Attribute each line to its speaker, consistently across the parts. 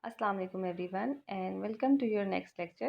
Speaker 1: Assalamu alaikum everyone and welcome to your next lecture.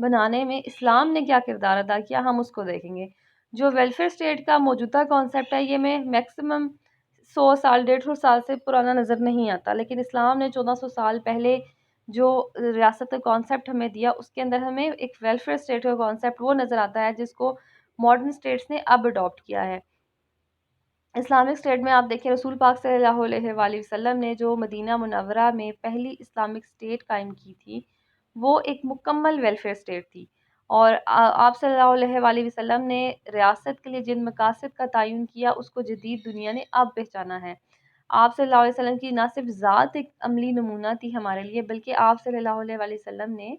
Speaker 1: بنانے میں اسلام نے کیا کردار ادا کیا، ہم اس کو دیکھیں گے۔ جو ویلفیئر اسٹیٹ کا موجودہ کانسیپٹ ہے، یہ میں میکسیمم 100 سال 150 سال سے پرانا نظر نہیں آتا، لیکن اسلام نے 1400 سال پہلے جو ریاست کا کانسیپٹ ہمیں دیا، اس کے اندر ہمیں ایک ویلفیئر اسٹیٹ کا کانسیپٹ وہ نظر آتا ہے جس کو ماڈرن اسٹیٹس نے اب اڈاپٹ کیا ہے۔ اسلامک اسٹیٹ میں آپ دیکھیں، رسول پاک صلی اللہ علیہ وآلہ وسلم نے جو مدینہ منورہ میں پہلی اسلامک اسٹیٹ قائم کی تھی، وہ ایک مکمل ویلفیئر اسٹیٹ تھی، اور آپ صلی اللہ علیہ وآلہ وسلم نے ریاست کے لیے جن مقاصد کا تعین کیا، اس کو جدید دنیا نے اب پہچانا ہے۔ آپ صلی اللہ علیہ وسلم کی نہ صرف ذات ایک عملی نمونہ تھی ہمارے لیے، بلکہ آپ صلی اللہ علیہ وآلہ وسلم نے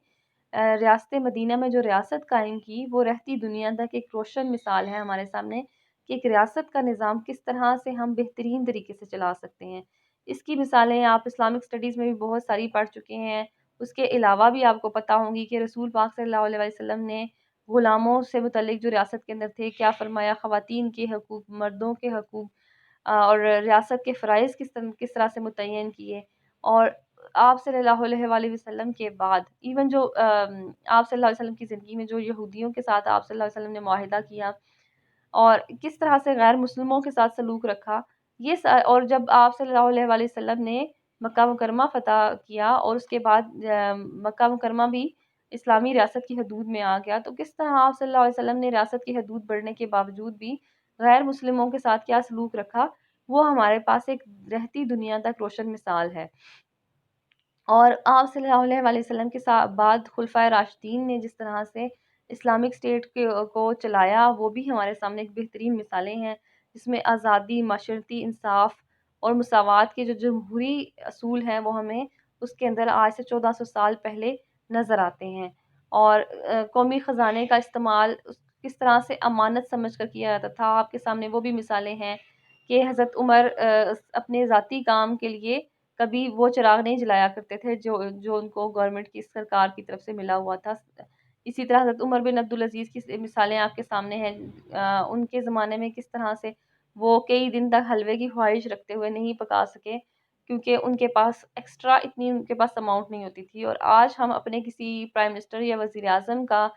Speaker 1: ریاست مدینہ میں جو ریاست قائم کی، وہ رہتی دنیا تک ایک روشن مثال ہے ہمارے سامنے کہ ایک ریاست کا نظام کس طرح سے ہم بہترین طریقے سے چلا سکتے ہیں۔ اس کی مثالیں آپ اسلامک اسٹڈیز میں بھی بہت ساری پڑھ چکے ہیں۔ اس کے علاوہ بھی آپ کو پتہ ہوں گی کہ رسول پاک صلی اللہ علیہ وسلم نے غلاموں سے متعلق جو ریاست کے اندر تھے کیا فرمایا، خواتین کے حقوق، مردوں کے حقوق، اور ریاست کے فرائض کس طرح سے متعین کیے۔ اور آپ صلی اللہ علیہ وآلہ وسلم کے بعد ایون جو آپ صلی اللہ علیہ وسلم کی زندگی میں جو یہودیوں کے ساتھ آپ صلی اللہ علیہ وسلم نے معاہدہ کیا، اور کس طرح سے غیر مسلموں کے ساتھ سلوک رکھا، اور جب آپ صلی اللہ علیہ وآلہ وسلم نے مکہ مکرمہ فتح کیا اور اس کے بعد مکہ مکرمہ بھی اسلامی ریاست کی حدود میں آ گیا، تو کس طرح آپ صلی اللہ علیہ وسلم نے ریاست کی حدود بڑھنے کے باوجود بھی غیر مسلموں کے ساتھ کیا سلوک رکھا، وہ ہمارے پاس ایک رہتی دنیا تک روشن مثال ہے۔ اور آپ صلی اللہ علیہ وآلہ وسلم کے بعد خلفائے راشدین نے جس طرح سے اسلامک اسٹیٹ کو چلایا، وہ بھی ہمارے سامنے ایک بہترین مثالیں ہیں، جس میں آزادی، معاشرتی انصاف اور مساوات کے جو جمہوری اصول ہیں، وہ ہمیں اس کے اندر آج سے 1400 سال پہلے نظر آتے ہیں۔ اور قومی خزانے کا استعمال کس طرح سے امانت سمجھ کر کیا جاتا تھا، آپ کے سامنے وہ بھی مثالیں ہیں کہ حضرت عمر اپنے ذاتی کام کے لیے کبھی وہ چراغ نہیں جلایا کرتے تھے جو ان کو گورنمنٹ کی سرکار کی طرف سے ملا ہوا تھا۔ اسی طرح حضرت عمر بن عبدالعزیز کی مثالیں آپ کے سامنے ہیں، ان کے زمانے میں کس طرح سے وہ کئی دن تک حلوے کی خواہش رکھتے ہوئے نہیں پکا سکے، کیونکہ ان کے پاس ایکسٹرا اتنی ان کے پاس اماؤنٹ نہیں ہوتی تھی۔ اور آج ہم اپنے کسی پرائم منسٹر یا وزیر اعظم کا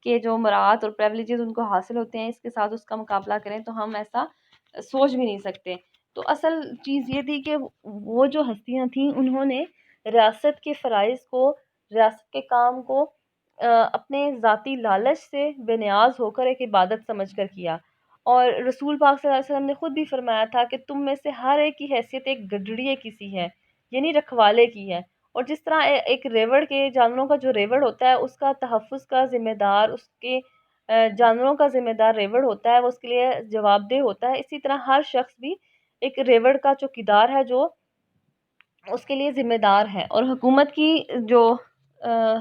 Speaker 1: کے جو مراعات اور پریولیجز ان کو حاصل ہوتے ہیں، اس کے ساتھ اس کا مقابلہ کریں تو ہم ایسا سوچ بھی نہیں سکتے۔ تو اصل چیز یہ تھی کہ وہ جو ہستیاں تھیں، انہوں نے ریاست کے فرائض کو، ریاست کے کام کو اپنے ذاتی لالچ سے بے نیاز ہو کر ایک عبادت سمجھ کر کیا۔ اور رسول پاک صلی اللہ علیہ وسلم نے خود بھی فرمایا تھا کہ تم میں سے ہر ایک کی حیثیت ایک گڈڑیے کی سی ہے، یعنی رکھوالے کی ہے۔ اور جس طرح ایک ریوڑ کے جانوروں کا جو ریوڑ ہوتا ہے، اس کا تحفظ کا ذمہ دار، اس کے جانوروں کا ذمہ دار ریوڑ ہوتا ہے، وہ اس کے لیے جواب دہ ہوتا ہے، اسی طرح ہر شخص بھی ایک ریوڑ کا چوکیدار ہے جو اس کے لیے ذمہ دار ہے۔ اور حکومت کی جو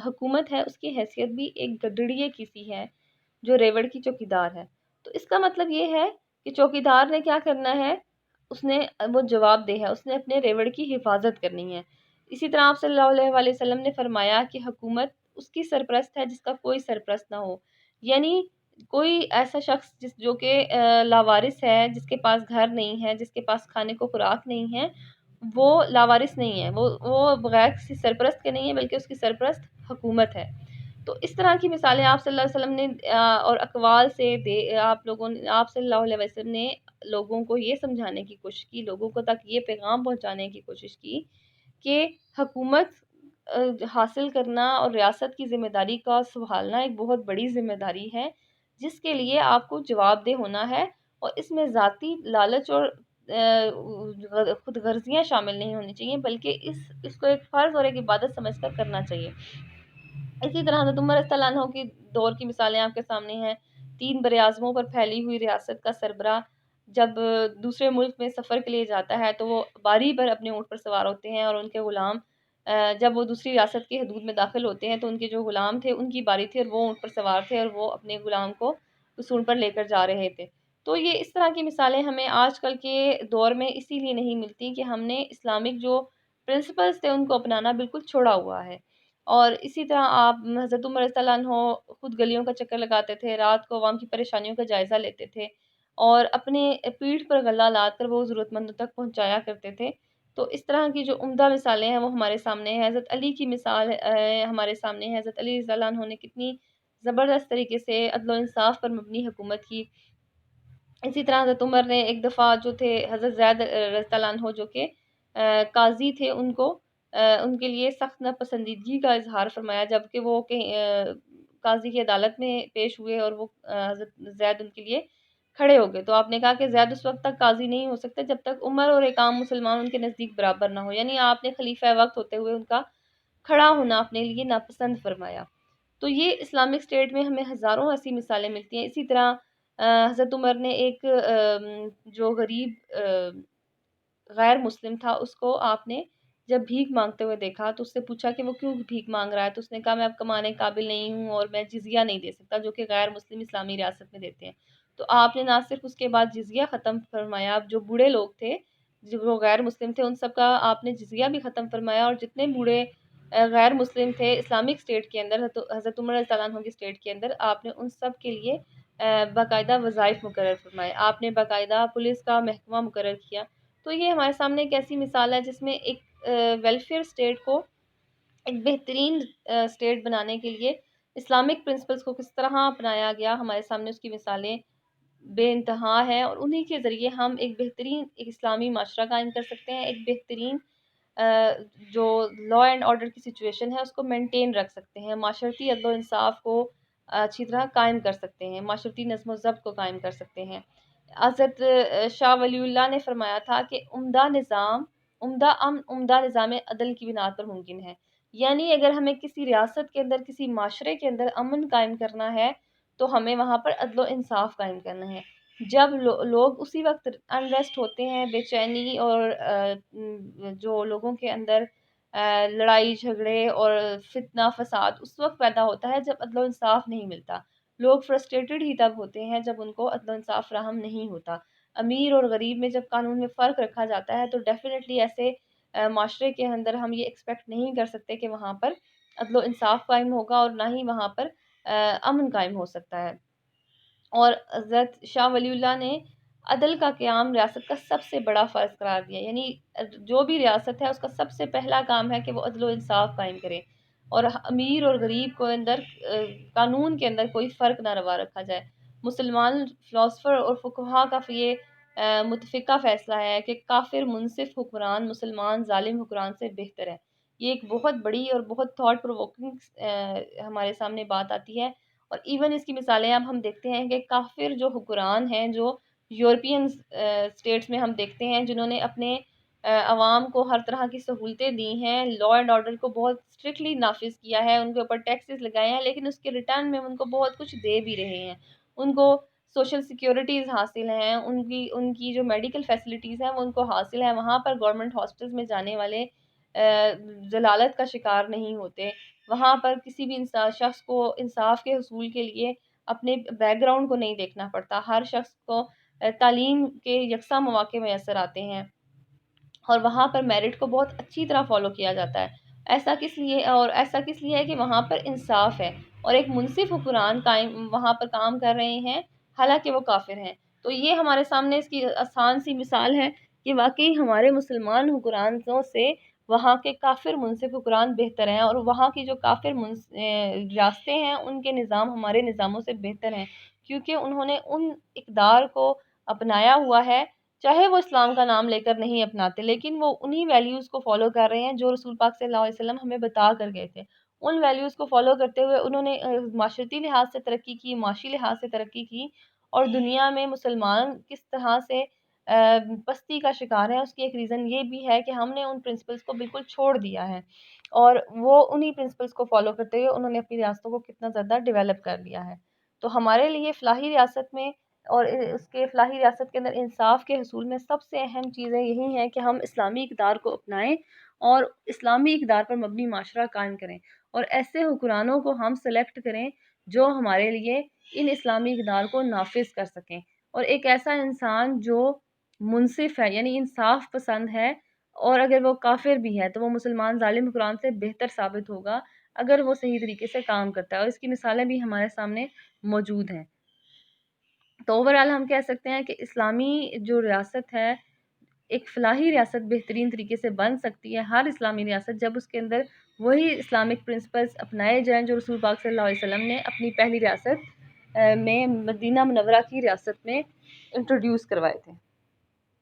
Speaker 1: حکومت ہے، اس کی حیثیت بھی ایک گڈڑیے کی سی ہے جو ریوڑ کی چوکیدار ہے۔ تو اس کا مطلب یہ ہے کہ چوکیدار نے کیا کرنا ہے، وہ جواب دہ ہے، اس نے اپنے ریوڑ کی حفاظت کرنی ہے۔ اسی طرح آپ صلی اللہ علیہ وآلہ وسلم نے فرمایا کہ حکومت اس کی سرپرست ہے جس کا کوئی سرپرست نہ ہو، یعنی کوئی ایسا شخص جو کہ لاوارث ہے، جس کے پاس گھر نہیں ہے، جس کے پاس کھانے کو خوراک نہیں ہے، وہ لاوارث نہیں ہے، وہ بغیر کسی سرپرست کے نہیں ہے، بلکہ اس کی سرپرست حکومت ہے۔ تو اس طرح کی مثالیں آپ صلی اللہ علیہ وسلم نے اور اقوال سے آپ صلی اللہ علیہ وسلم نے لوگوں کو یہ سمجھانے کی کوشش کی، لوگوں کو تک یہ پیغام پہنچانے کی کوشش کی کہ حکومت حاصل کرنا اور ریاست کی ذمہ داری کا سنبھالنا ایک بہت بڑی ذمہ داری ہے، جس کے لیے آپ کو جواب دہ ہونا ہے، اور اس میں ذاتی لالچ اور خود غرضیاں شامل نہیں ہونی چاہیے، بلکہ اس کو ایک فرض اور ایک عبادت سمجھ کر کرنا چاہیے۔ اسی طرح حضرت عمر رضی اللہ عنہ کی دور کی مثالیں آپ کے سامنے ہیں۔ 3 براعظموں پر پھیلی ہوئی ریاست کا سربراہ جب دوسرے ملک میں سفر کے لیے جاتا ہے تو وہ باری پر اپنے اونٹ پر سوار ہوتے ہیں، اور ان کے غلام جب وہ دوسری ریاست کی حدود میں داخل ہوتے ہیں تو ان کے جو غلام تھے ان کی باری تھی، اور وہ اونٹ پر سوار تھے اور وہ اپنے غلام کو اس اونٹ پر لے کر جا رہے تھے۔ تو یہ اس طرح کی مثالیں ہمیں آج کل کے دور میں اسی لیے نہیں ملتی کہ ہم نے اسلامک جو پرنسپلز تھے ان کو اپنانا بالکل چھوڑا ہوا ہے۔ اور اسی طرح آپ حضرت عمر رضی اللہ عنہ خود گلیوں کا چکر لگاتے تھے، رات کو عوام کی پریشانیوں کا جائزہ لیتے تھے، اور اپنے پیٹھ پر غلہ لاد کر وہ ضرورت مندوں تک پہنچایا کرتے تھے۔ تو اس طرح کی جو عمدہ مثالیں ہیں وہ ہمارے سامنے ہیں۔ حضرت علی کی مثال ہمارے سامنے ہے، حضرت علی رضی اللہ عنہ نے کتنی زبردست طریقے سے عدل و انصاف پر مبنی حکومت کی۔ اسی طرح حضرت عمر نے ایک دفعہ جو تھے حضرت زید رضی اللہ عنہ جو کہ قاضی تھے، ان کے لیے سخت ناپسندیدگی کا اظہار فرمایا، جبکہ وہ قاضی کی عدالت میں پیش ہوئے اور وہ حضرت زید ان کے لیے کھڑے ہو گئے، تو آپ نے کہا کہ زید اس وقت تک قاضی نہیں ہو سکتے جب تک عمر اور ایک عام مسلمان ان کے نزدیک برابر نہ ہو، یعنی آپ نے خلیفہ وقت ہوتے ہوئے ان کا کھڑا ہونا اپنے لیے ناپسند فرمایا۔ تو یہ اسلامک اسٹیٹ میں ہمیں ہزاروں ایسی مثالیں ملتی ہیں۔ اسی طرح حضرت عمر نے ایک جو غریب غیر مسلم تھا، اس کو آپ نے جب بھیک مانگتے ہوئے دیکھا تو اس سے پوچھا کہ وہ کیوں بھیک مانگ رہا ہے، تو اس نے کہا میں اب کمانے کے قابل نہیں ہوں اور میں جزیہ نہیں دے سکتا، جو کہ غیر مسلم اسلامی ریاست میں دیتے ہیں۔ تو آپ نے نہ صرف اس کے بعد جزیہ ختم فرمایا، جو بوڑھے لوگ تھے جو غیر مسلم تھے ان سب کا آپ نے جزیہ بھی ختم فرمایا، اور جتنے بوڑھے غیر مسلم تھے اسلامک اسٹیٹ کے اندر، حضرت عمر رضی اللہ عنہ کی اسٹیٹ کے اندر، آپ نے ان سب کے لیے باقاعدہ وظائف مقرر فرمائے، آپ نے باقاعدہ پولیس کا محکمہ مقرر کیا۔ تو یہ ہمارے سامنے ایک ایسی مثال ہے جس میں ایک ویلفیئر اسٹیٹ کو ایک بہترین اسٹیٹ بنانے کے لیے اسلامک پرنسپلز کو کس طرح اپنایا گیا، ہمارے سامنے اس کی مثالیں بے انتہا ہے، اور انہی کے ذریعے ہم ایک بہترین ایک اسلامی معاشرہ قائم کر سکتے ہیں، ایک بہترین جو لا اینڈ آرڈر کی سچویشن ہے اس کو مینٹین رکھ سکتے ہیں، معاشرتی عدل و انصاف کو اچھی طرح قائم کر سکتے ہیں، معاشرتی نظم و ضبط کو قائم کر سکتے ہیں۔ حضرت شاہ ولی اللہ نے فرمایا تھا کہ عمدہ نظام عدل کی بنیاد پر ممکن ہے، یعنی اگر ہمیں کسی ریاست کے اندر کسی معاشرے کے اندر امن قائم کرنا ہے تو ہمیں وہاں پر عدل و انصاف قائم کرنا ہے۔ جب لوگ اسی وقت انریسٹ ہوتے ہیں، بے چینی اور جو لوگوں کے اندر لڑائی جھگڑے اور فتنہ فساد اس وقت پیدا ہوتا ہے جب عدل و انصاف نہیں ملتا۔ لوگ فرسٹریٹڈ ہی تب ہوتے ہیں جب ان کو عدل و انصاف فراہم نہیں ہوتا۔ امیر اور غریب میں جب قانون میں فرق رکھا جاتا ہے تو ڈیفینیٹلی ایسے معاشرے کے اندر ہم یہ ایکسپیکٹ نہیں کر سکتے کہ وہاں پر عدل و انصاف قائم ہوگا، اور نہ ہی وہاں پر امن قائم ہو سکتا ہے۔ اور حضرت شاہ ولی اللہ نے عدل کا قیام ریاست کا سب سے بڑا فرض قرار دیا، یعنی جو بھی ریاست ہے اس کا سب سے پہلا کام ہے کہ وہ عدل و انصاف قائم کرے، اور امیر اور غریب کو اندر قانون کے اندر کوئی فرق نہ روا رکھا جائے۔ مسلمان فلاسفر اور فقہا کا یہ متفقہ فیصلہ ہے کہ کافر منصف حکمران مسلمان ظالم حکمران سے بہتر ہے۔ یہ ایک بہت بڑی اور بہت تھاٹ پرووکنگ ہمارے سامنے بات آتی ہے، اور ایون اس کی مثالیں اب ہم دیکھتے ہیں کہ کافر جو حکمران ہیں، جو یورپین اسٹیٹس میں ہم دیکھتے ہیں جنہوں نے اپنے عوام کو ہر طرح کی سہولتیں دی ہیں، لا اینڈ آرڈر کو بہت اسٹرکٹلی نافذ کیا ہے، ان کے اوپر ٹیکسز لگائے ہیں، لیکن اس کے ریٹرن میں ان کو بہت کچھ دے بھی رہے ہیں، ان کو سوشل سیکیورٹیز حاصل ہیں، ان کی جو میڈیکل فیسلٹیز ہیں وہ ان کو حاصل ہیں، وہاں پر گورنمنٹ ہاسپٹلز میں جانے والے ذلالت کا شکار نہیں ہوتے، وہاں پر کسی بھی شخص کو انصاف کے حصول کے لیے اپنے بیک گراؤنڈ کو نہیں دیکھنا پڑتا، ہر شخص کو تعلیم کے یکساں مواقع میسر آتے ہیں، اور وہاں پر میرٹ کو بہت اچھی طرح فالو کیا جاتا ہے۔ ایسا کس لیے ہے کہ وہاں پر انصاف ہے، اور ایک منصف حکمران وہاں پر کام کر رہے ہیں حالانکہ وہ کافر ہیں۔ تو یہ ہمارے سامنے اس کی آسان سی مثال ہے کہ واقعی ہمارے مسلمان حکمرانوں سے وہاں کے کافر منصف حکمران بہتر ہیں، اور وہاں کی جو کافر ریاستیں ہیں ان کے نظام ہمارے نظاموں سے بہتر ہیں، کیونکہ انہوں نے ان اقدار کو اپنایا ہوا ہے، چاہے وہ اسلام کا نام لے کر نہیں اپناتے، لیکن وہ انہی ویلیوز کو فالو کر رہے ہیں جو رسول پاک صلی اللہ علیہ وسلم ہمیں بتا کر گئے تھے۔ ان ویلیوز کو فالو کرتے ہوئے انہوں نے معاشرتی لحاظ سے ترقی کی، معاشی لحاظ سے ترقی کی، اور دنیا میں مسلمان کس طرح سے پستی کا شکار ہے اس کی ایک ریزن یہ بھی ہے کہ ہم نے ان پرنسپلز کو بالکل چھوڑ دیا ہے، اور وہ انہی پرنسپلز کو فالو کرتے ہوئے انہوں نے اپنی ریاستوں کو کتنا زیادہ ڈیولپ کر لیا ہے۔ تو ہمارے لیے فلاحی ریاست میں اور اس کے فلاحی ریاست کے اندر انصاف کے حصول میں سب سے اہم چیزیں یہی ہیں کہ ہم اسلامی اقدار کو اپنائیں اور اسلامی اقدار پر مبنی معاشرہ قائم کریں، اور ایسے حکمرانوں کو ہم سلیکٹ کریں جو ہمارے لیے ان اسلامی اقدار کو نافذ کر سکیں، اور ایک ایسا انسان جو منصف ہے یعنی انصاف پسند ہے، اور اگر وہ کافر بھی ہے تو وہ مسلمان ظالم حکمران سے بہتر ثابت ہوگا اگر وہ صحیح طریقے سے کام کرتا ہے، اور اس کی مثالیں بھی ہمارے سامنے موجود ہیں۔ تو اوورآل ہم کہہ سکتے ہیں کہ اسلامی جو ریاست ہے ایک فلاحی ریاست بہترین طریقے سے بن سکتی ہے، ہر اسلامی ریاست، جب اس کے اندر وہی اسلامک پرنسپلز اپنائے جائیں جو رسول پاک صلی اللہ علیہ وسلم نے اپنی پہلی ریاست میں، مدینہ منورہ کی ریاست میں انٹروڈیوس کروائے تھے۔